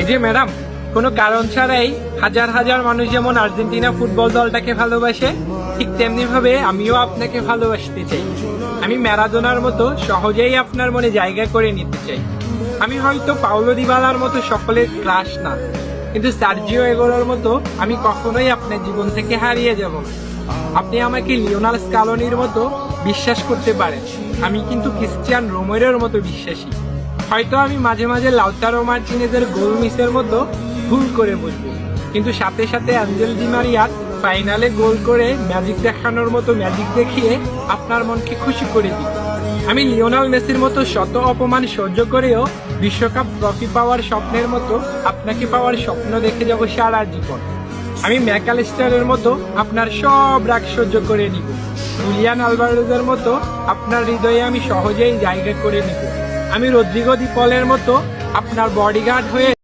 এই যে ম্যাডাম, কোনো কারণ ছাড়াই হাজার হাজার মানুষ যেমন আর্জেন্টিনা ফুটবল দলটাকে ভালোবাসে, ঠিক তেমনি ভাবে আমিও আপনাকে ভালোবাসতে চাই। আমি ম্যারাডোনার মতো সহজেই আপনার মনে জায়গা করে নিতে চাই। আমি হয়তো পাওলো দিবালার মতো সকলের ক্রাশ না, কিন্তু সার্জিও এগোরোর মতো আমি কখনোই আপনার জীবন থেকে হারিয়ে যাব না। আপনি আমাকে লিওনাল স্কালোনির মতো বিশ্বাস করতে পারেন, আমি কিন্তু ক্রিস্টিয়ান রোমেরোর মতো বিশ্বাসী। হয়তো আমি মাঝে মাঝে লাউতারো মার্টিনেজের গোল মিসের মতো ভুল করে বসবো, কিন্তু সাথে সাথে অ্যাঞ্জেল ডি মারিয়ার ফাইনালে গোল করে ম্যাজিক দেখানোর মতো ম্যাজিক দেখিয়ে আপনার মনকে খুশি করে দিই। আমি লিওনাল মেসির মতো শত অপমান সহ্য করেও বিশ্বকাপ ট্রফি পাওয়ার স্বপ্নের মতো আপনাকে পাওয়ার স্বপ্ন দেখে যাব সারা জীবন। আমি ম্যাকালিস্টারের মতো আপনার সব রাগ সহ্য করে নিব। জুলিয়ান আলভারেজের মতো আপনার হৃদয়ে আমি সহজেই জায়গা করে নিব। আমি রদ্রিগো দি পলের মতো আপনার বডিগার্ড হয়ে